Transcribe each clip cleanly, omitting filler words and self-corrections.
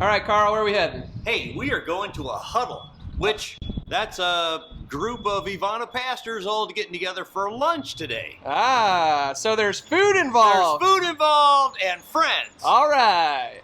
All right, Carl, where are we heading? Hey, we are going to a huddle, which that's a group of Ivana pastors all getting together for lunch today. Ah, so there's food involved. There's food involved and friends. All right.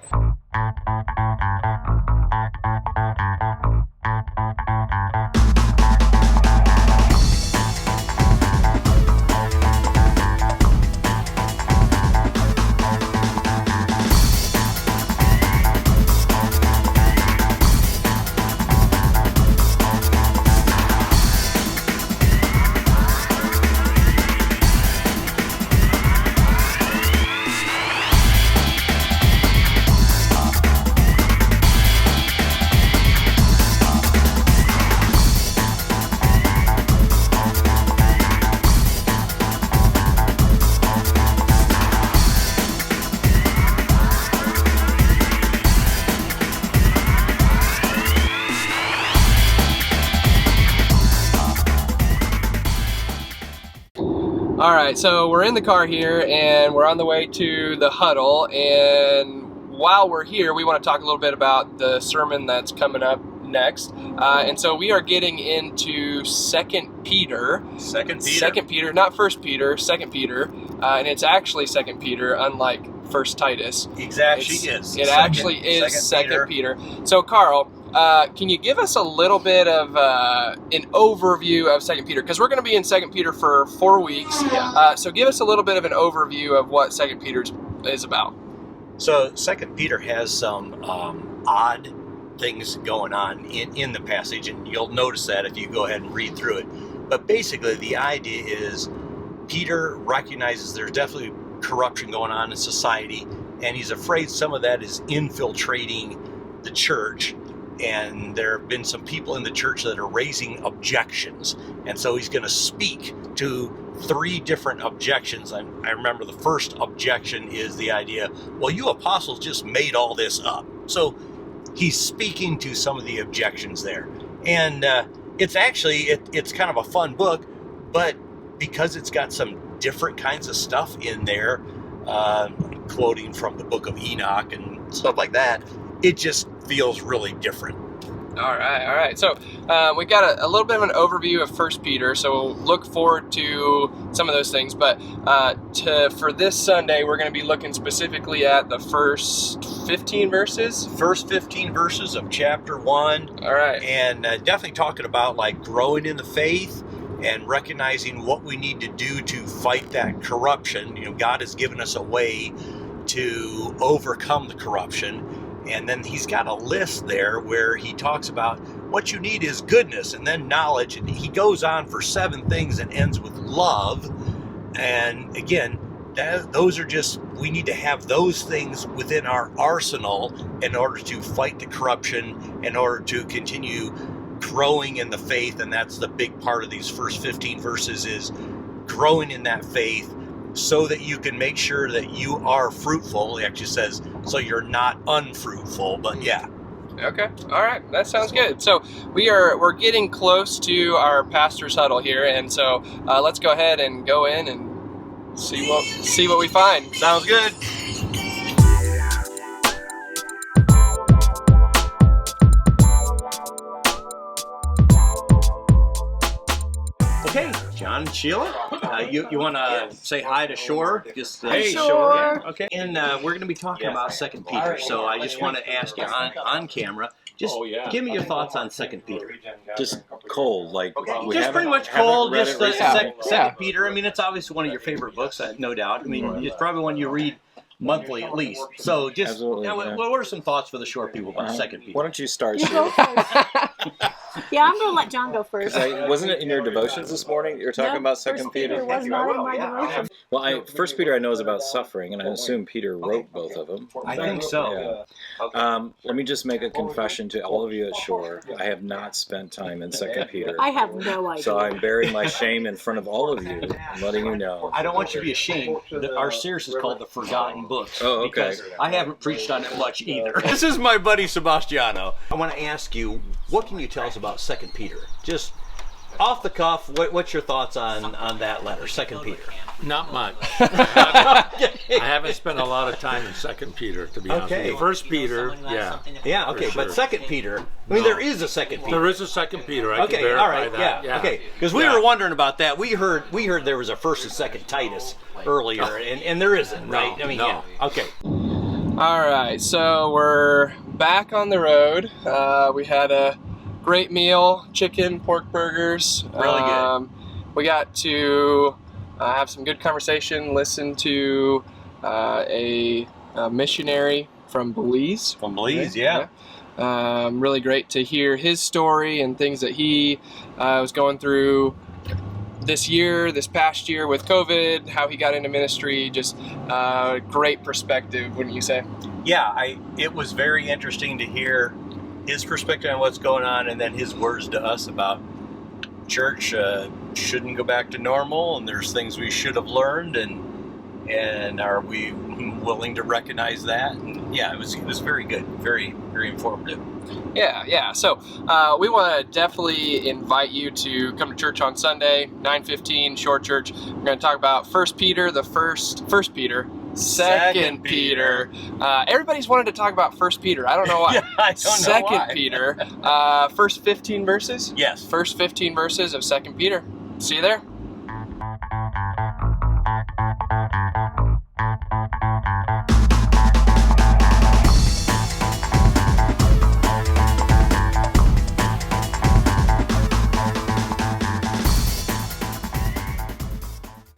All right, so we're in the car here and we're on the way to the huddle, and while we're here we want to talk a little bit about the sermon that's coming up next. And so we are getting into 2 Peter. 2 Peter, not 1 Peter, 2 Peter. And it's actually 2 Peter, unlike 1 Titus. It actually is 2 Peter. So Carl, can you give us a little bit of an overview of 2 Peter? Because we're going to be in 2 Peter for 4 weeks. So give us a little bit of an overview of what 2 Peter is about. So 2 Peter has some odd things going on in the passage, and you'll notice that if you go ahead and read through it. But basically the idea is Peter recognizes there's definitely corruption going on in society, and he's afraid some of that is infiltrating the church. And there have been some people in the church that are raising objections. And so he's going to speak to 3 different objections. I remember the first objection is the idea, well, you apostles just made all this up. So he's speaking to some of the objections there. And it's actually, it's kind of a fun book, but because it's got some different kinds of stuff in there, quoting from the book of Enoch and stuff like that, it just feels really different. All right. So we've got a little bit of an overview of 1 Peter, so we'll look forward to some of those things. But for this Sunday, we're going to be looking specifically at the first 15 verses. First 15 verses of chapter 1. All right. And definitely talking about like growing in the faith and recognizing what we need to do to fight that corruption. You know, God has given us a way to overcome the corruption. And then he's got a list there where he talks about what you need is goodness and then knowledge. And he goes on for 7 things and ends with love. And again, those are just, we need to have those things within our arsenal in order to fight the corruption, in order to continue growing in the faith. And that's the big part of these first 15 verses, is growing in that faith, so that you can make sure that you are fruitful. It actually says, so you're not unfruitful, but yeah. Okay, all right, that sounds good. So we're getting close to our pastor's huddle here, and so let's go ahead and go in and see what we find. Sounds good. Okay, John and Sheila, you want to say hi to Shore? Just Hey, Shore. Yeah, okay. And we're going to be talking about 2 Peter, so I just want to ask you on camera, just give me your thoughts on 2 Peter. Just cold, like Just pretty much cold, read just it recently. 2 Peter. I mean, it's obviously one of your favorite books, no doubt. I mean, it's probably one you read monthly at least. So just, Absolutely, what are some thoughts for the Shore people about 2 Peter? Why don't you start, You go Sheila? first. Yeah, I'm going to let John go first. Wasn't it in your devotions this morning? You were talking about 2 Peter? was not in my devotion. Well, 1 Peter I know is about suffering, and I assume Peter wrote both of them. I think so. Yeah. Let me just make a confession to all of you at Shore. I have not spent time in 2 Peter. I have no idea. So I'm bearing my shame in front of all of you. I'm letting you know. I don't want you to be ashamed. Our series is called The Forgotten Books. Oh, okay. Because I haven't preached on it much either. This is my buddy Sebastiano. I want to ask you, what can you tell us about 2 Peter? Just off the cuff, what's your thoughts on that letter, 2 Peter? Not much. I haven't spent a lot of time in 2 Peter, to be honest with you. 1 Peter, yeah. Yeah, okay, For but sure. 2 Peter, I mean, there is a 2 Peter. There is a 2 Peter. I can Okay, verify all right, that. yeah, okay. Because we were wondering about that. We heard there was a 1st and 2nd Titus earlier, and there isn't, right? No, I mean, no. yeah. Okay. All right, so we're back on the road. We had a great meal, chicken, pork burgers. Really good. We got to have some good conversation, listen to a missionary from Belize. From Belize, yeah. Really great to hear his story and things that he was going through this past year with COVID, how he got into ministry. Just great perspective, wouldn't you say? Yeah, it was very interesting to hear his perspective on what's going on, and then his words to us about church shouldn't go back to normal, and there's things we should have learned, and are we willing to recognize that? And yeah, it was very good, very, very informative. Yeah. So we want to definitely invite you to come to church on Sunday, 9:15, short church. We're going to talk about 1 Peter, the first Peter, 2 Peter. Everybody's wanted to talk about 1 Peter. I don't know why. Yeah, I don't know why. 2 Peter, first 15 verses. Yes. First 15 verses of 2 Peter. See you there.